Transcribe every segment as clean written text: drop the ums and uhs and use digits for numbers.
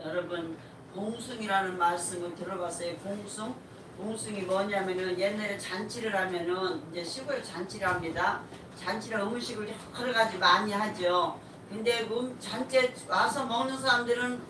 여러분 봉숭이라는 말씀을 들어봤어요? 봉숭? 봉숭이 뭐냐면은 옛날에 잔치를 하면은 이제 시골에 잔치를 합니다. 잔치를 음식을 여러 가지 많이 하죠. 근데 잔치에 와서 먹는 사람들은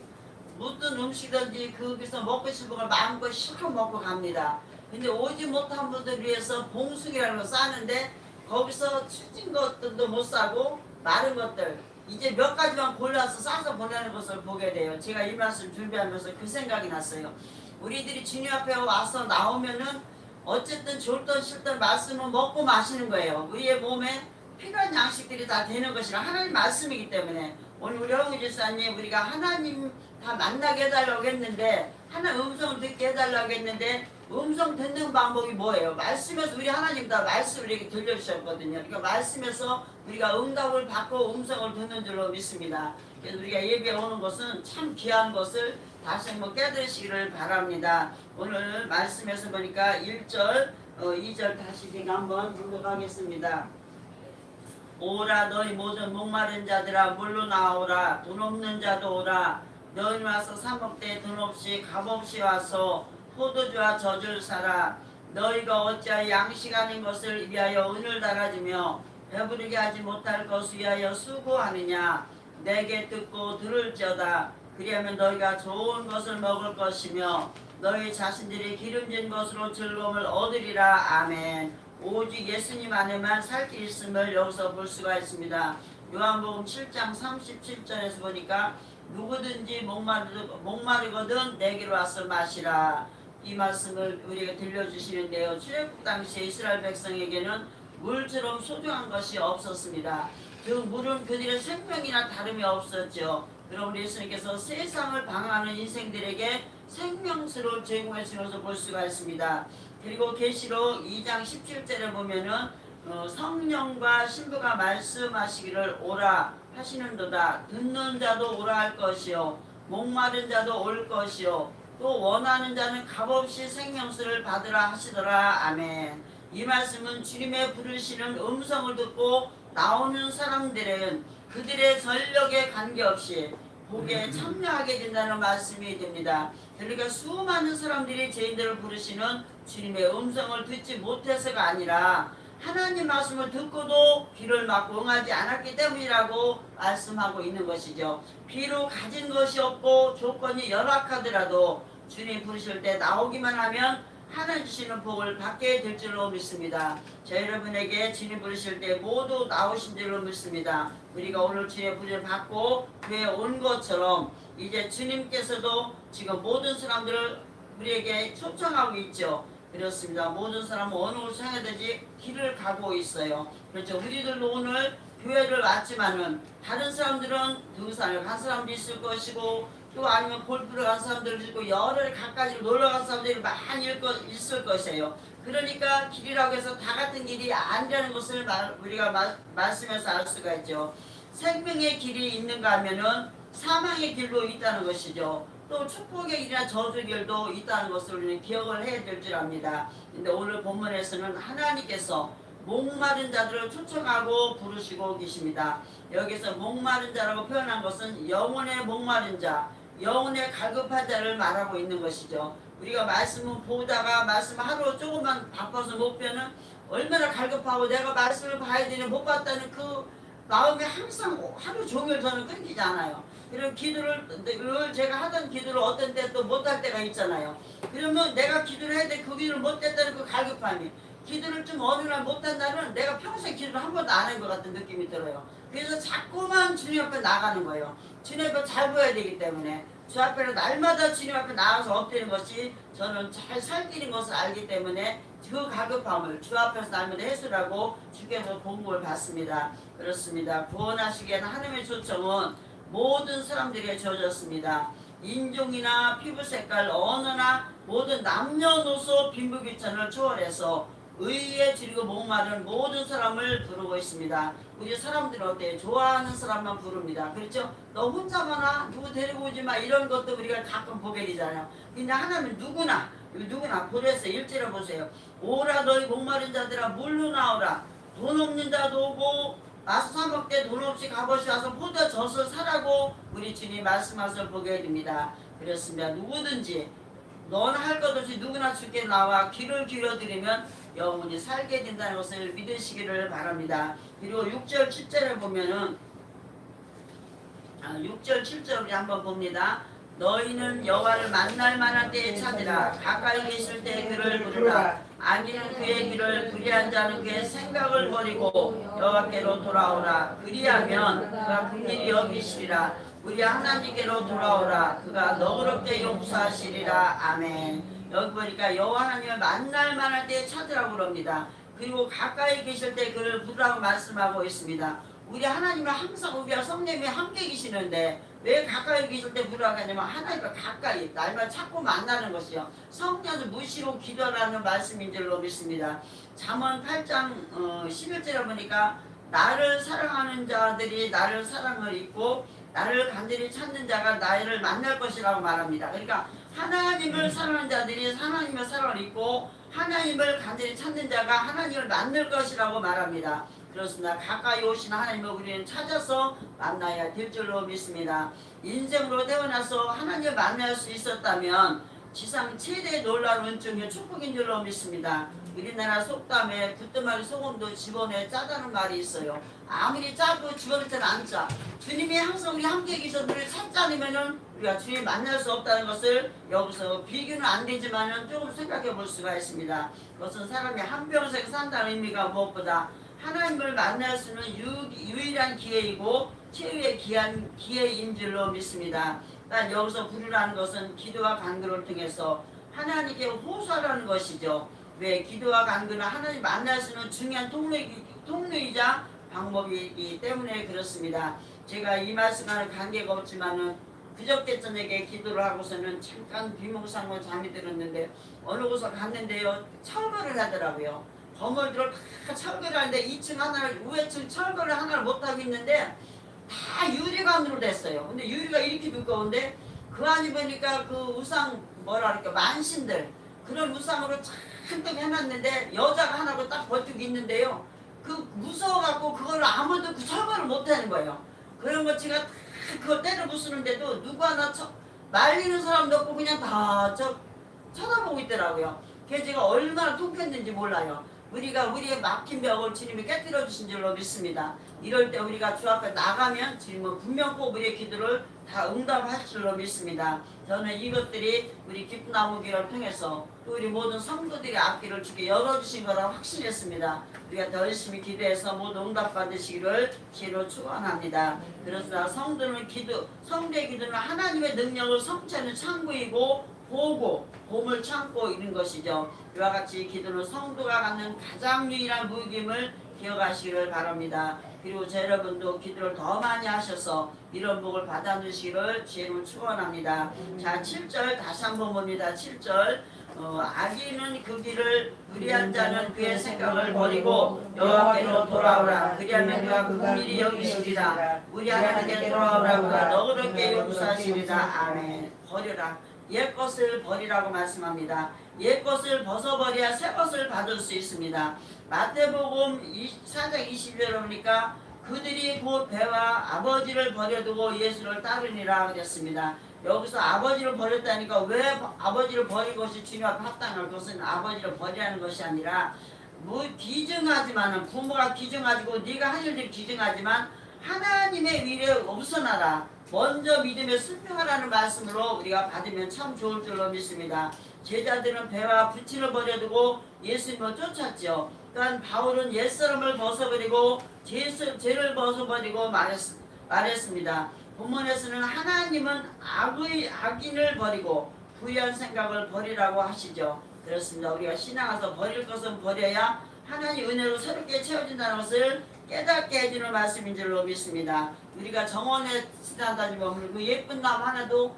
무슨 음식든지 거기서 먹고 싶은 걸 마음껏 실컷 먹고 갑니다. 근데 오지 못한 분들 위해서 봉숭이라는 걸 싸는데 거기서 추진 것들도 못 사고 마른 것들 이제 몇 가지만 골라서 싸서 보내는 것을 보게 돼요. 제가 이 말씀 준비하면서 그 생각이 났어요. 우리들이 주님 앞에 와서 나오면은 어쨌든 좋든 싫든 말씀은 먹고 마시는 거예요. 우리의 몸에 필요한 양식들이 다 되는 것이라 하나님 말씀이기 때문에 오늘 우리 홍우 집사님 우리가 하나님 다 만나게 해달라고 했는데 하나님 음성을 듣게 해달라고 했는데 음성 듣는 방법이 뭐예요? 말씀에서 우리 하나님 다 말씀을 우리에게 들려주셨거든요. 그러니까 말씀에서 우리가 응답을 받고 음성을 듣는 줄로 믿습니다. 그래서 우리가 예배에 오는 것은 참 귀한 것을 다시 한번 깨달으시기를 바랍니다. 오늘 말씀에서 보니까 1절, 2절 다시 제가 한번 분석하겠습니다. 오라 너희 모든 목마른 자들아 물로 나오라 돈 없는 자도 오라 너희 와서 사 먹되 돈 없이 값 없이 와서 포도주와 젖을 사라 너희가 어찌하여 양식 아닌 것을 위하여 은을 달아주며 배부르게 하지 못할 것을 위하여 수고하느냐 내게 듣고 들을지어다 그리하면 너희가 좋은 것을 먹을 것이며 너희 자신들이 기름진 것으로 즐거움을 얻으리라. 아멘. 오직 예수님 안에만 살 길 있음을 여기서 볼 수가 있습니다. 요한복음 7장 37절에서 보니까 누구든지 목마르거든 내게로 와서 마시라. 이 말씀을 우리에게 들려주시는데요. 출애굽 당시에 이스라엘 백성에게는 물처럼 소중한 것이 없었습니다. 그 물은 그들의 생명이나 다름이 없었죠. 그럼 우리 예수님께서 세상을 방황하는 인생들에게 생명수를 제공해 주신 것을 볼 수가 있습니다. 그리고 계시록 2장 17절에 보면은 성령과 신부가 말씀하시기를 오라 하시는도다. 듣는 자도 오라 할 것이요 목마른 자도 올 것이요 또 원하는 자는 값없이 생명수를 받으라 하시더라. 아멘. 이 말씀은 주님의 부르시는 음성을 듣고 나오는 사람들은 그들의 전력에 관계없이 복에 참여하게 된다는 말씀이 됩니다. 그러니까 수많은 사람들이 죄인들을 부르시는 주님의 음성을 듣지 못해서가 아니라 하나님 말씀을 듣고도 귀를 막고 응하지 않았기 때문이라고 말씀하고 있는 것이죠. 비록 가진 것이 없고 조건이 열악하더라도 주님 부르실 때 나오기만 하면 하나님 주시는 복을 받게 될 줄로 믿습니다. 저 여러분에게 주님 부르실 때 모두 나오신 줄로 믿습니다. 우리가 오늘 주의 부르심을 받고 교회에 온 것처럼 이제 주님께서도 지금 모든 사람들을 우리에게 초청하고 있죠. 그렇습니다. 모든 사람은 어느 곳을 향해야 되지 길을 가고 있어요. 그렇죠. 우리들도 오늘 교회를 왔지만은 다른 사람들은 등산을 간 사람도 있을 것이고 또 아니면 골프를 간 사람들도 있고 여러 각가지로 놀러 간 사람들이 많이 있을 것이에요. 그러니까 길이라고 해서 다 같은 길이 아니라는 것을 우리가 말씀에서 알 수가 있죠. 생명의 길이 있는가 하면은 사망의 길도 있다는 것이죠. 또 축복의 길이나 저주의 길도 있다는 것을 우리는 기억을 해야 될 줄 압니다. 근데 오늘 본문에서는 하나님께서 목마른 자들을 초청하고 부르시고 계십니다. 여기서 목마른 자라고 표현한 것은 영혼의 목마른 자, 영혼의 갈급한 자를 말하고 있는 것이죠. 우리가 말씀을 보다가 말씀 하루 조금만 바꿔서 못 빼는 얼마나 갈급하고 내가 말씀을 봐야 되는 못 봤다는 그 마음이 항상 하루 종일 저는 끊기지 않아요. 그리고 기도를 늘 제가 하던 기도를 어떤 때 또 못할 때가 있잖아요. 그러면 내가 기도를 해야 돼 그 기도를 못했다는 그 갈급함이 기도를 좀 어느 날 못한다는 내가 평생 기도를 한 번도 안 한 것 같은 느낌이 들어요. 그래서 자꾸만 주님 앞에 나가는 거예요. 주님 앞에 잘 보여야 되기 때문에 주 앞에는 날마다 주님 앞에 나가서 엎드리는 것이 저는 잘 살기는 것을 알기 때문에 그 갈급함을 주 앞에서 날마다 해수라고 주께서 공급을 받습니다. 그렇습니다. 구원하시기에는 하나님의 초청은 모든 사람들에게 주어졌습니다. 인종이나 피부 색깔, 언어나 모든 남녀노소 빈부귀천을 초월해서 의에 지리고 목마른 모든 사람을 부르고 있습니다. 우리 사람들은 어때요? 좋아하는 사람만 부릅니다. 그렇죠? 너 혼자만 와? 누구 데리고 오지 마? 이런 것도 우리가 가끔 보게 되잖아요. 근데 하나님은 누구나 보냈어요. 일절에 보세요. 오라 너희 목마른 자들아 물로 나오라. 돈 없는 자도 오고 마수 사먹 때 돈 없이 값없이 와서 포도 젖을 사라고 우리 주님 말씀하셔 보게 됩니다. 그렇습니다. 누구든지 너는 할 것 없이 누구나 주께 나와 귀를 기울여드리면 영원히 살게 된다는 것을 믿으시기를 바랍니다. 그리고 6절 7절에 보면은 6절 7절 우리 한번 봅니다. 너희는 여호와를 만날 만한 때에 찾으라. 가까이 계실 때 그를 부르라. 악인은 그의 길을 불의한 자는 그의 생각을 버리고 여호와께로 돌아오라. 그리하면 그가 긍휼히 여기시리라. 우리 하나님께로 돌아오라. 그가 너그럽게 용서하시리라. 아멘. 여기 보니까 여호와 하나님을 만날 만한 때에 찾으라고 그럽니다. 그리고 가까이 계실 때 그를 부르라고 말씀하고 있습니다. 우리 하나님은 항상 우리와 성령이 함께 계시는데 왜 가까이 계실 때 부르라고 하냐면 하나님과 가까이 날마다 찾고 만나는 것이요. 성령을 무시로 기도하라는 말씀인 줄로 믿습니다. 잠언 8장 11절에 보니까 나를 사랑하는 자들이 나를 사랑을 잊고 나를 간절히 찾는 자가 나를 만날 것이라고 말합니다. 그러니까 하나님을 사랑하는 자들이 하나님의 사랑을 잊고 하나님을 간절히 찾는 자가 하나님을 만날 것이라고 말합니다. 그렇습니다. 가까이 오신 하나님을 우리는 찾아서 만나야 될 줄로 믿습니다. 인생으로 태어나서 하나님을 만날 수 있었다면 지상 최대의 놀라운 은총의 축복인 줄로 믿습니다. 우리나라 속담에 부뚜막에 소금도 집어내 짜다는 말이 있어요. 아무리 짜도 집어낼 때는 안 짜. 주님이 항상 우리 함께 계셔서 우리를 찾지 않으면은 우리가 주님 만날 수 없다는 것을 여기서 비교는 안 되지만은 조금 생각해 볼 수가 있습니다. 그것은 사람이 한 평생 산다는 의미가 무엇보다 하나님을 만날 수 있는 유일한 기회이고 최후의 귀한 기회인 줄로 믿습니다. 난 여기서 부르라는 것은 기도와 간구를 통해서 하나님께 호소하라는 것이죠. 왜 기도와 간구는 하나님 만날 수 있는 중요한 통로이자 방법이기 때문에 그렇습니다. 제가 이 말씀과는 관계가 없지만은 그저께 저녁에 기도를 하고서는 잠깐 비몽사몽 잠이 들었는데 어느 곳에 갔는데요 철거를 하더라고요. 건물들을 다 철거를 하는데 2층 하나를 우회층 철거를 하나를 못하고 있는데 다 유리관으로 됐어요. 근데 유리가 이렇게 두꺼운데 그 안에 보니까 그 우상 뭐랄까 만신들 그런 우상으로 잔뜩 해놨는데 여자가 하나로 딱 버티고 있는데요. 그 무서워갖고 그걸 아무도 그 철거를 못하는 거예요. 그런 거 제가 다 그거 때려 부수는데도 누구 하나 말리는 사람도 없고 그냥 다 쳐다보고 있더라고요. 그래서 제가 얼마나 통쾌했는지 몰라요. 우리가 우리의 막힌 벽을 주님이 깨뜨려 주신 줄로 믿습니다. 이럴 때 우리가 주 앞에 나가면 주님은 분명 꼭 우리의 기도를 다 응답할 줄로 믿습니다. 저는 이것들이 우리 기쁜 나무교회를 통해서 또 우리 모든 성도들의 앞길을 주께 열어주신 거라 확신했습니다. 우리가 더 열심히 기도해서 모두 응답 받으시기를 주로 축원합니다. 그래서 성도의 기도는 하나님의 능력을 성취하는 창구이고 봄을 참고 있는 것이죠. 이와 같이 기도는 성도가 갖는 가장 유일한 무기임을 기억하시기를 바랍니다. 그리고 저 여러분도 기도를 더 많이 하셔서 이런 복을 받아주시기를 주님을 축원합니다. 자 7절 다시 한번 봅니다. 7절 악인은 그 길을 불의한 자는 그의 생각을 버리고 여호와께로 돌아오라. 그리하면 그가 긍휼히 여기시리라. 우리 하나님께 돌아오라. 그가 너그럽게 용서하시리라. 아멘. 버려라. 옛것을 버리라고 말씀합니다. 옛것을 벗어버려야 새것을 받을 수 있습니다. 마태복음 4장 20절에 보니까 그들이 곧 배와 아버지를 버려두고 예수를 따르니라 그랬습니다. 여기서 아버지를 버렸다니까 왜 아버지를 버린 것이 주님 앞에 합당할 것은 아버지를 버리라는 것이 아니라 기증하지만은 부모가 기증하고 네가 한 일들이 기증하지만 하나님의 위에 우선하라. 먼저 믿음에 순종하라는 말씀으로 우리가 받으면 참 좋을 줄로 믿습니다. 제자들은 배와 부친을 버려두고 예수님을 쫓았죠. 또한 바울은 옛사람을 벗어버리고 죄를 벗어버리고 말했습니다. 본문에서는 하나님은 악인을 버리고 부유한 생각을 버리라고 하시죠. 그렇습니다. 우리가 신앙에서 버릴 것은 버려야 하나님 은혜로 새롭게 채워진다는 것을 깨닫게 해주는 말씀인 줄로 믿습니다. 우리가 정원에 지나다니 보면 그 예쁜 나무 하나도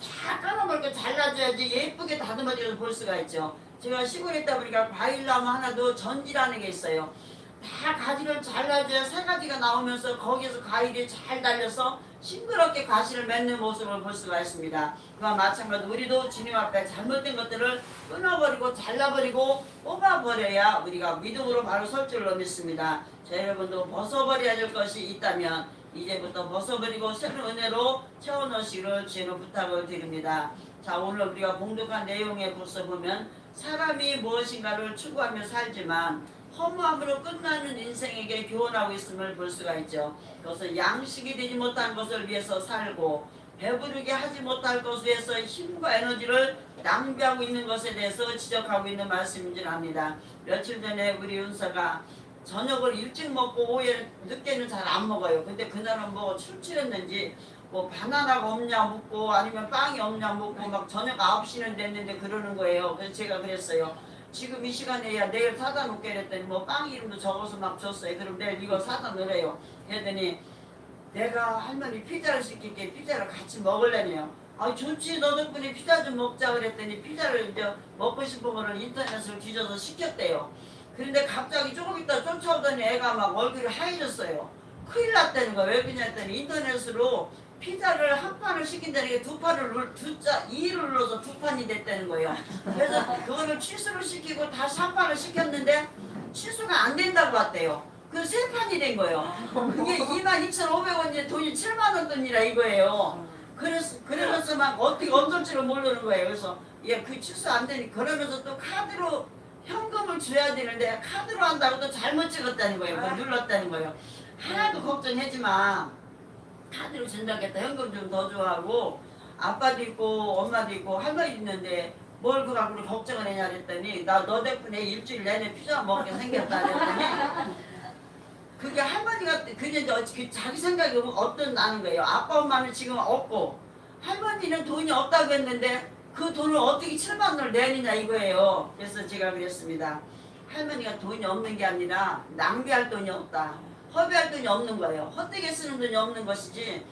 다 깔아먹고 잘라줘야지 예쁘게 다듬어져서 볼 수가 있죠. 제가 시골에 있다 보니까 과일나무 하나도 전지라는 게 있어요. 다 가지를 잘라줘야 새 가지가 나오면서 거기에서 과일이 잘 달려서 싱그럽게 과실을 맺는 모습을 볼 수가 있습니다. 그와 마찬가지로 우리도 주님 앞에 잘못된 것들을 끊어버리고 잘라버리고 뽑아버려야 우리가 믿음으로 바로 설 줄로 믿습니다. 자, 여러분도 벗어버려야 될 것이 있다면 이제부터 벗어버리고 새로운 은혜로 채워넣으시기를 주의로 부탁을 드립니다. 자, 오늘 우리가 봉독한 내용에 벌써 보면 사람이 무엇인가를 추구하며 살지만 허무함으로 끝나는 인생에게 교훈하고 있음을 볼 수가 있죠. 그것은 양식이 되지 못한 것을 위해서 살고 배부르게 하지 못할 것에 위해서 힘과 에너지를 낭비하고 있는 것에 대해서 지적하고 있는 말씀인지 압니다. 며칠 전에 우리 윤서가 저녁을 일찍 먹고 오후에 늦게는 잘 안 먹어요. 근데 그날은 뭐 출출했는지 뭐 바나나가 없냐 묻고 아니면 빵이 없냐 묻고 막 저녁 9시는 됐는데 그러는 거예요. 그래서 제가 그랬어요. 지금 이 시간에야 내일 사다 놓게 그랬더니 뭐 빵 이름도 적어서 막 줬어요. 그럼 내일 이거 사다 놓으래요. 그랬더니 내가 할머니 피자를 시킬게 피자를 같이 먹을래네요. 아 좋지 너 덕분에 피자 좀 먹자 그랬더니 피자를 이제 먹고 싶은 거를 인터넷으로 뒤져서 시켰대요. 그런데 갑자기 조금 있다 쫓아오더니 애가 막 얼굴이 하얘졌어요. 큰일 났다는 거야. 왜 그러냐 했더니 인터넷으로 피자를 한 판을 시킨다는 게 두 판을 2를 눌러서 두 판이 됐다는 거예요. 그래서 그거를 취소를 시키고 다시 한 판을 시켰는데 취소가 안 된다고 왔대요. 그 세 판이 된 거예요. 그게 22,500원인데 돈이 7만원 돈이라 이거예요. 그러면서 막 어떻게 얻을 줄을 모르는 거예요. 그래서 그 취소 안 되니 그러면서 또 카드로 현금을 줘야 되는데 카드로 한다고 또 잘못 찍었다는 거예요. 눌렀다는 거예요. 하나도 걱정하지 마. 카드로 준다겠다. 현금 좀 더 좋아하고 아빠도 있고 엄마도 있고 할머니 있는데 뭘 그러고 걱정을 했냐 그랬더니 나 너 덕분에 일주일 내내 피자 먹게 생겼다 그랬더니 그게 할머니가 그게 이제 자기 생각이 어떤 나는 거예요. 아빠 엄마는 지금 없고 할머니는 돈이 없다고 했는데 그 돈을 어떻게 7만 원을 내느냐 이거예요. 그래서 제가 그랬습니다. 할머니가 돈이 없는 게 아니라 낭비할 돈이 없다. 허비할 돈이 없는 거예요. 헛되게 쓰는 돈이 없는 것이지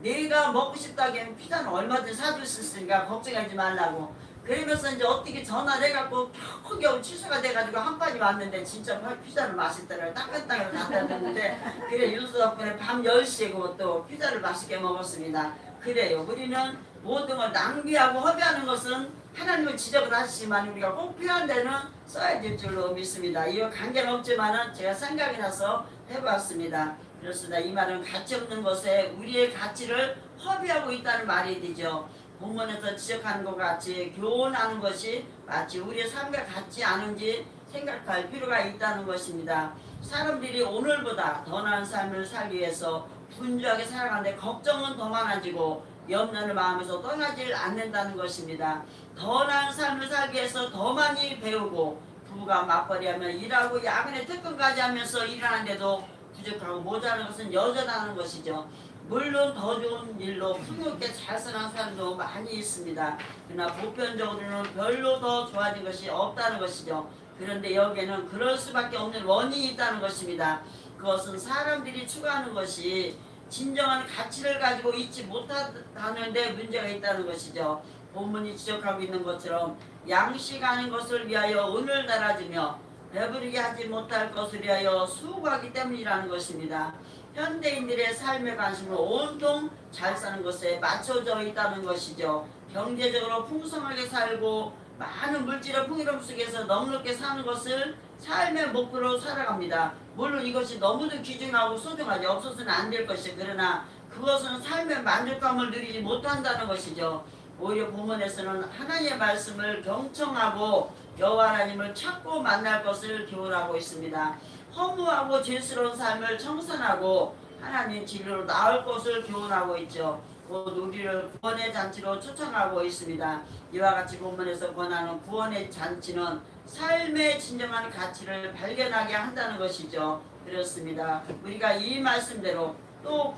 내가 먹고 싶다고 하면 피자는 얼마든지 사줄 수 있으니까 걱정하지 말라고. 그러면서 이제 어떻게 전화를 해갖고 겨우 취소가 돼가지고 한 판이 왔는데 진짜 피자를 맛있더라고요. 따끈따끈 갖다 줬는데 그래 윤수 덕분에 밤 10시에 그것도 피자를 맛있게 먹었습니다. 그래요. 우리는 모든 걸 낭비하고 허비하는 것은 하나님을 지적을 하시지만 우리가 꼭 필요한 데는 써야 될 줄로 믿습니다. 이거 관계는 없지만은 제가 생각이 나서 해봤습니다. 그렇습니다. 이 말은 가치 없는 것에 우리의 가치를 허비하고 있다는 말이 되죠. 본문에서 지적하는 것 같이 교훈하는 것이 마치 우리의 삶과 같지 않은지 생각할 필요가 있다는 것입니다. 사람들이 오늘보다 더 나은 삶을 살기 위해서 분주하게 살아가는데 걱정은 더 많아지고 염려를 마음에서 떠나질 않는다는 것입니다. 더 나은 삶을 살기 위해서 더 많이 배우고 부부가 맞벌이하며 일하고 야근에 특근까지 하면서 일하는데도 부족하고 모자라는 것은 여전하는 것이죠. 물론 더 좋은 일로 풍요롭게 잘 사는 사람도 많이 있습니다. 그러나 보편적으로는 별로 더 좋아진 것이 없다는 것이죠. 그런데 여기에는 그럴 수밖에 없는 원인이 있다는 것입니다. 그것은 사람들이 추구하는 것이 진정한 가치를 가지고 있지 못하는 데 문제가 있다는 것이죠. 본문이 지적하고 있는 것처럼 양식하는 것을 위하여 은을 달아주며 배부르게 하지 못할 것을 위하여 수고하기 때문이라는 것입니다. 현대인들의 삶의 관심은 온통 잘 사는 것에 맞춰져 있다는 것이죠. 경제적으로 풍성하게 살고 많은 물질의 풍요로움 속에서 넉넉게 사는 것을 삶의 목표로 살아갑니다. 물론 이것이 너무도 귀중하고 소중하지 없어서는 안 될 것이죠. 그러나 그것은 삶의 만족감을 누리지 못한다는 것이죠. 오히려 본문에서는 하나님의 말씀을 경청하고 여호와 하나님을 찾고 만날 것을 교훈하고 있습니다. 허무하고 죄스러운 삶을 청산하고 하나님 진리로 나을 것을 교훈하고 있죠. 곧 우리를 구원의 잔치로 초청하고 있습니다. 이와 같이 본문에서 권하는 구원의 잔치는 삶의 진정한 가치를 발견하게 한다는 것이죠. 그렇습니다. 우리가 이 말씀대로 또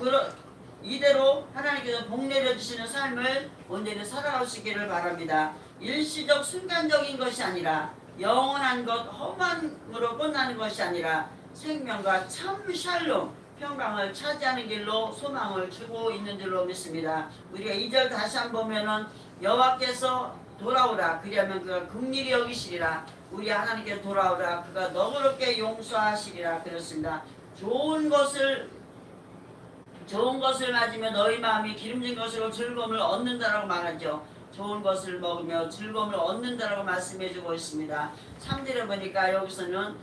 이대로 하나님께서 복 내려주시는 삶을 온전히 살아가시기를 바랍니다. 일시적 순간적인 것이 아니라 영원한 것 험한으로 끝나는 것이 아니라 생명과 참 샬롬 평강을 차지하는 길로 소망을 주고 있는 줄로 믿습니다. 우리가 2절 다시 한번 보면은 여호와께서 돌아오라 그리하면 그가 긍휼히 여기시리라 우리 하나님께 돌아오라 그가 너그럽게 용서하시리라 그렇습니다. 좋은 것을 좋은 것을 맞으며 너희 마음이 기름진 것으로 즐거움을 얻는다라고 말하죠. 좋은 것을 먹으며 즐거움을 얻는다라고 말씀해주고 있습니다. 3절에 보니까 여기서는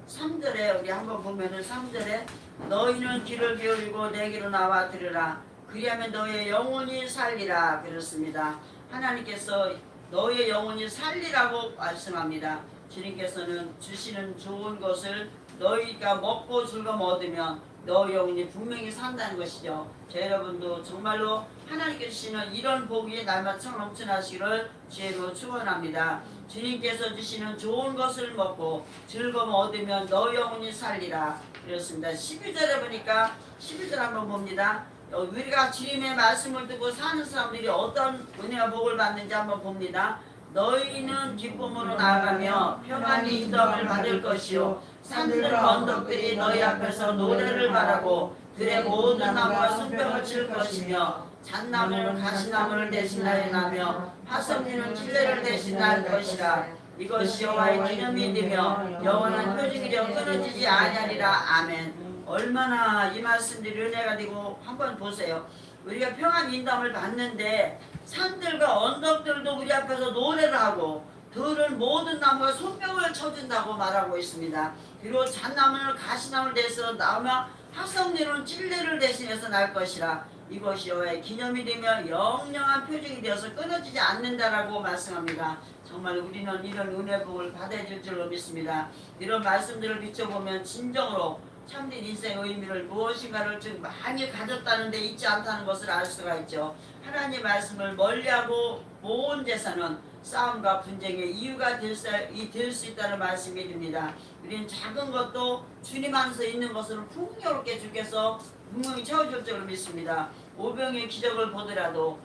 3절에 우리 한번 보면은 3절에 너희는 귀를 기울이고 내게로 나와 들으라. 그리하면 너희의 영혼이 살리라 그렇습니다. 하나님께서 너희의 영혼이 살리라고 말씀합니다. 주님께서는 주시는 좋은 것을 너희가 먹고 즐거움 얻으면 너희 영혼이 분명히 산다는 것이죠. 여러분도 정말로 하나님께서 주시는 이런 복이 날마다 넘쳐나시기를 주의로 축원합니다. 주님께서 주시는 좋은 것을 먹고 즐거움 얻으면 너희 영혼이 살리라 그렇습니다. 11절에 보니까 11절 한번 봅니다. 우리가 주님의 말씀을 듣고 사는 사람들이 어떤 은혜와 복을 받는지 한번 봅니다. 너희는 기쁨으로 나아가며 평안히 인도함을 받을 것이요 산들과 언덕들이 너희 앞에서 노래를 바라고 들의 모든 나무가 손뼉을 칠 것이며 잣나무는 가시나무를 대신하여 나며 화성리는 칠레를 대신할 것이라. 이것이 여호와의 기념이 되며 영원한 표징이 되어 끊어지지 아니하리라. 아멘. 얼마나 이 말씀들이 은혜가 되고 한번 보세요. 우리가 평안 인담을 받는데 산들과 언덕들도 우리 앞에서 노래를 하고 들은 모든 나무가 손뼉을 쳐준다고 말하고 있습니다. 그리고 잣나무는 가시나무를 대신해서 나며 화성리는 찔레를 대신해서 날 것이라. 이것이 여호와의 기념이 되며 영영한 표징이 되어서 끊어지지 않는다라고 말씀합니다. 정말 우리는 이런 은혜 복을 받아야 될 줄로 믿습니다. 이런 말씀들을 비춰보면 진정으로 참된 인생의 의미를 무엇인가를 좀 많이 가졌다는 데 있지 않다는 것을 알 수가 있죠. 하나님의 말씀을 멀리하고 모은 제사는 싸움과 분쟁의 이유가 될 수 있다는 말씀이 됩니다. 우리는 작은 것도 주님 안에서 있는 것을 풍요롭게 주께서 분명히 채워줄 줄로 믿습니다. 오병의 기적을 보더라도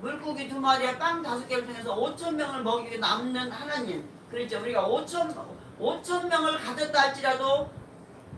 물고기 2마리에 빵 5개를 통해서 5,000명을 먹이고 남는 하나님, 그렇죠. 우리가 5,000명을 가졌다 할지라도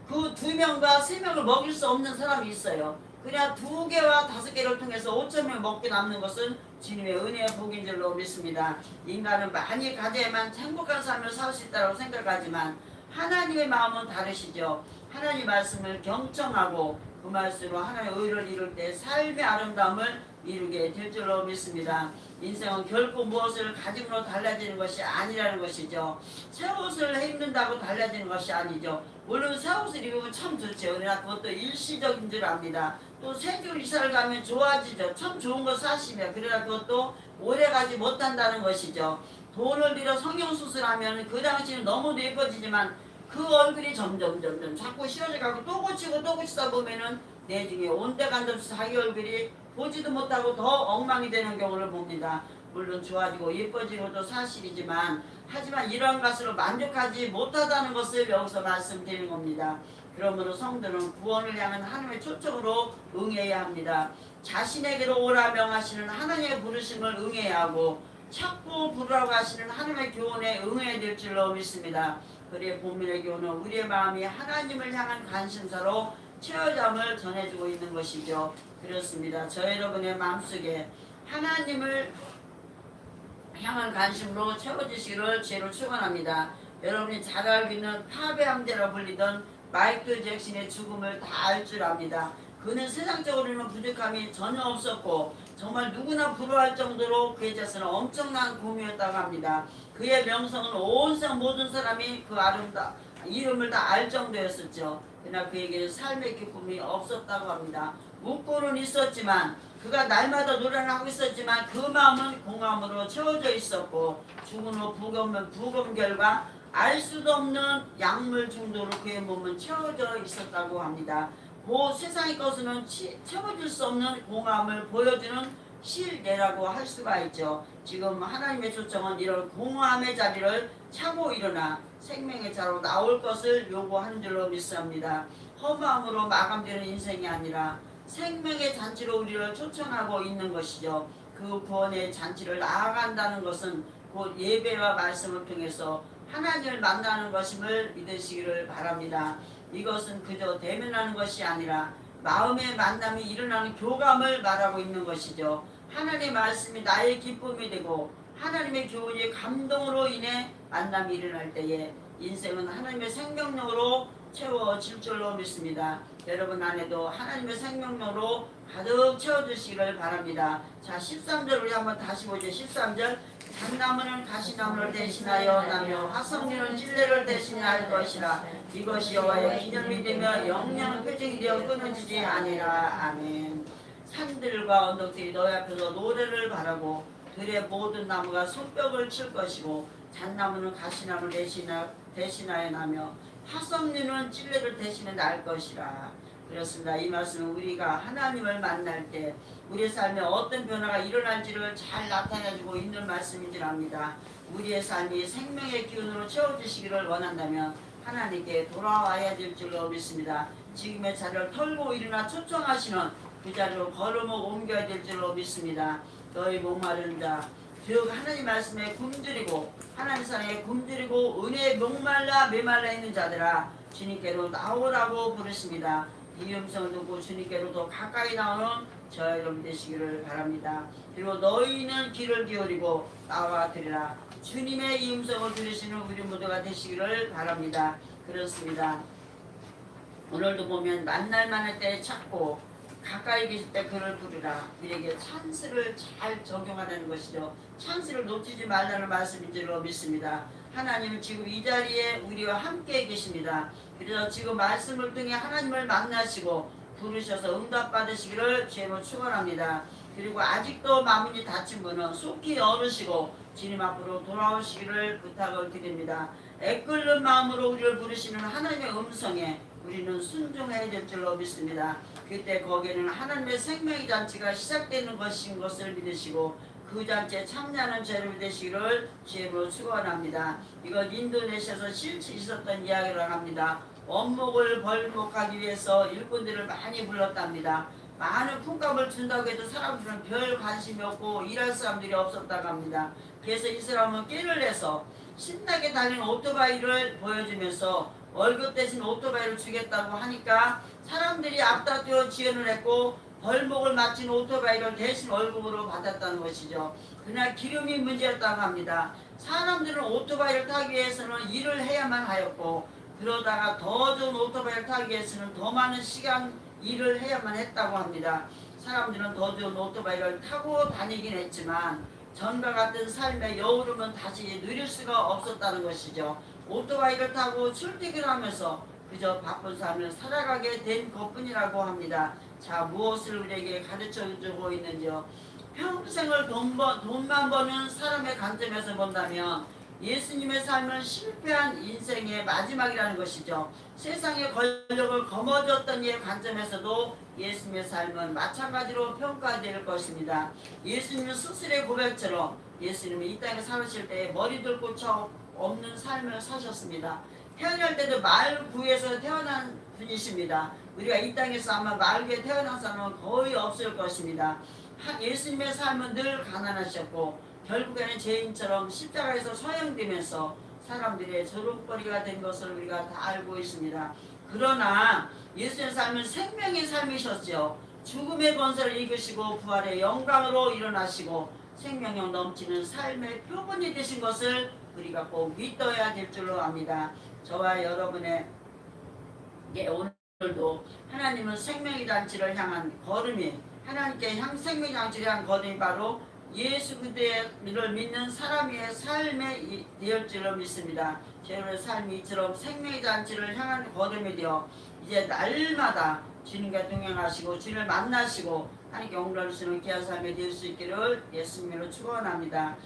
그 2명과 3명을 먹일 수 없는 사람이 있어요. 그냥 2개와 5개를 통해서 5,000명 먹게 남는 것은 주님의 은혜의 복인 줄로 믿습니다. 인간은 많이 가져야만 행복한 삶을 살 수 있다고 생각하지만 하나님의 마음은 다르시죠. 하나님 말씀을 경청하고 그 말씀으로 하나님의 의를 이룰 때 삶의 아름다움을 이루게 될 줄로 믿습니다. 인생은 결코 무엇을 가짐으로 달라지는 것이 아니라는 것이죠. 새 옷을 입는다고 달라지는 것이 아니죠. 물론 새 옷을 입으면 참 좋죠. 그러나 그것도 일시적인 줄 압니다. 또 새집 이사를 가면 좋아지죠. 참 좋은 거 사시면. 그러나 그것도 오래가지 못한다는 것이죠. 돈을 들여 성형수술하면 그 당시는 너무 예뻐지지만 그 얼굴이 점점 자꾸 싫어져 가고 또 고치다 보면은 내중에 온데간데 자기 얼굴이 보지도 못하고 더 엉망이 되는 경우를 봅니다. 물론 좋아지고 예뻐지는 것도 사실이지만 하지만 이러한 것으로 만족하지 못하다는 것을 여기서 말씀드리는 겁니다. 그러므로 성도는 구원을 향한 하나님의 초청으로 응해야 합니다. 자신에게로 오라 명하시는 하나님의 부르심을 응해야 하고 찾고 부르라고 하시는 하나님의 교훈에 응해야 될 줄로 믿습니다. 그리고 본문의 교훈은 우리의 마음이 하나님을 향한 관심사로 채워잠을 전해주고 있는 것이죠. 그렇습니다. 저 여러분의 마음속에 하나님을 향한 관심으로 채워지시기를 죄로 축원합니다. 여러분이 잘 알고 있는 팝의 황제라 불리던 마이클 잭슨의 죽음을 다 알 줄 압니다. 그는 세상적으로는 부족함이 전혀 없었고 정말 누구나 부러워할 정도로 그의 자신은 엄청난 공유였다고 합니다. 그의 명성은 온 세상 모든 사람이 그 이름을 다 알 정도였었죠. 그러나 그에게는 삶의 기쁨이 없었다고 합니다. 웃고는 있었지만 그가 날마다 노래를 하고 있었지만 그 마음은 공허함으로 채워져 있었고 죽은 후 부검 결과 알 수도 없는 약물 중독으로 그의 몸은 채워져 있었다고 합니다. 그 세상의 것은 채워질 수 없는 공허함을 보여주는 실례라고 할 수가 있죠. 지금 하나님의 초청은 이런 공허함의 자리를 차고 일어나 생명의 자로 나올 것을 요구하는 줄로 믿습니다. 허무함으로 마감되는 인생이 아니라 생명의 잔치로 우리를 초청하고 있는 것이죠. 그 구원의 잔치를 나아간다는 것은 곧 예배와 말씀을 통해서 하나님을 만나는 것임을 믿으시기를 바랍니다. 이것은 그저 대면하는 것이 아니라 마음의 만남이 일어나는 교감을 말하고 있는 것이죠. 하나님의 말씀이 나의 기쁨이 되고 하나님의 교훈이 감동으로 인해 만남이 일어날 때에 인생은 하나님의 생명력으로 채워질 줄로 믿습니다. 여러분 안에도 하나님의 생명으로 가득 채워주시기를 바랍니다. 자, 13절 우리 한번 다시 보죠. 13절. 잣나무는 가시나무를 대신하여 나며 화성류는 찔레를 대신할 것이라. 이것이 여호와의 기념이 되며 영영 표징이 되어 끊어지지 아니라. 아멘. 산들과 언덕들이 너희 앞에서 노래를 바라고 들의 모든 나무가 손뼉을 칠 것이고 잣나무는 가시나무를 대신하여 나며 화성류는 찔레를 대신해 날 것이라. 그렇습니다. 이 말씀은 우리가 하나님을 만날 때 우리의 삶에 어떤 변화가 일어날지를 잘 나타내주고 있는 말씀인줄 압니다. 우리의 삶이 생명의 기운으로 채워지시기를 원한다면 하나님께 돌아와야 될 줄로 믿습니다. 지금의 자리를 털고 일어나 초청하시는 그 자리로 걸음을 옮겨야 될 줄로 믿습니다. 너희 목마른 자 즉 하나님 말씀에 굶주리고 하나님 사랑에 굶주리고 은혜에 목말라 메말라 있는 자들아 주님께로 나오라고 부르십니다. 이 음성을 듣고 주님께로 더 가까이 나오는 저와 여러분 되시기를 바랍니다. 그리고 너희는 귀를 기울이고 나와 들으라. 주님의 이 음성을 들으시는 우리 모두가 되시기를 바랍니다. 그렇습니다. 오늘도 보면 만날 만할 때 찾고 가까이 계실 때 그를 부르라. 우리에게 찬스를 잘 적용하는 것이죠. 찬스를 놓치지 말라는 말씀인 줄로 믿습니다. 하나님은 지금 이 자리에 우리와 함께 계십니다. 그래서 지금 말씀을 통해 하나님을 만나시고 부르셔서 응답받으시기를 주님으로 축원합니다. 그리고 아직도 마음이 닫힌 분은 속히 열으시고 주님 앞으로 돌아오시기를 부탁을 드립니다. 애끓는 마음으로 우리를 부르시는 하나님의 음성에 우리는 순종해야 될 줄로 믿습니다. 그때 거기에는 하나님의 생명의 잔치가 시작되는 것인 것을 믿으시고 그 잔치에 참여하는 죄를 되시기를 주님으로 축원합니다. 이건 인도네시아에서 실제 있었던 이야기를 합니다. 원목을 벌목하기 위해서 일꾼들을 많이 불렀답니다. 많은 품값을 준다고 해도 사람들은 별 관심이 없고 일할 사람들이 없었다고 합니다. 그래서 이 사람은 깨를 내서 신나게 달리는 오토바이를 보여주면서 월급 대신 오토바이를 주겠다고 하니까 사람들이 앞다투어 지원을 했고 벌목을 마친 오토바이를 대신 월급으로 받았다는 것이죠. 그날 기름이 문제였다고 합니다. 사람들은 오토바이를 타기 위해서는 일을 해야만 하였고 그러다가 더 좋은 오토바이를 타기 위해서는 더 많은 시간 일을 해야만 했다고 합니다. 사람들은 더 좋은 오토바이를 타고 다니긴 했지만 전과 같은 삶의 여울음은 다시 누릴 수가 없었다는 것이죠. 오토바이를 타고 출퇴근을 하면서 그저 바쁜 삶을 살아가게 된 것뿐이라고 합니다. 자, 무엇을 우리에게 가르쳐주고 있는지요? 평생을 돈만 버는 사람의 관점에서 본다면 예수님의 삶은 실패한 인생의 마지막이라는 것이죠. 세상의 권력을 거머쥐었던 이의 관점에서도 예수님의 삶은 마찬가지로 평가될 것입니다. 예수님은 스스로의 고백처럼 예수님이 이 땅에 살으실 때 머리 들고 쳐 없는 삶을 사셨습니다. 태어날 때도 말구에서 태어난 분이십니다. 우리가 이 땅에서 아마 말구에 태어난 사람은 거의 없을 것입니다. 예수님의 삶은 늘 가난하셨고 결국에는 죄인처럼 십자가에서 처형되면서 사람들의 조롱거리가 된 것을 우리가 다 알고 있습니다. 그러나 예수의 삶은 생명의 삶이셨죠. 죽음의 권세를 이기시고 부활의 영광으로 일어나시고 생명력 넘치는 삶의 표본이 되신 것을 우리가 꼭 믿어야 될 줄로 압니다. 저와 여러분의 오늘도 하나님은 생명의 잔치를 향한 걸음이 하나님께 생명의 잔치를 향한 걸음이 바로 예수 그리스도를 믿는 사람의 삶에 되을 줄로 믿습니다. 여러분의 삶이 이처럼 생명의 잔치를 향한 걸음이 되어 이제 날마다 주님과 동행하시고 주님을 만나시고 하나님께 영광을 주시는 귀한 삶이 될 수 있기를 예수님으로 축원합니다.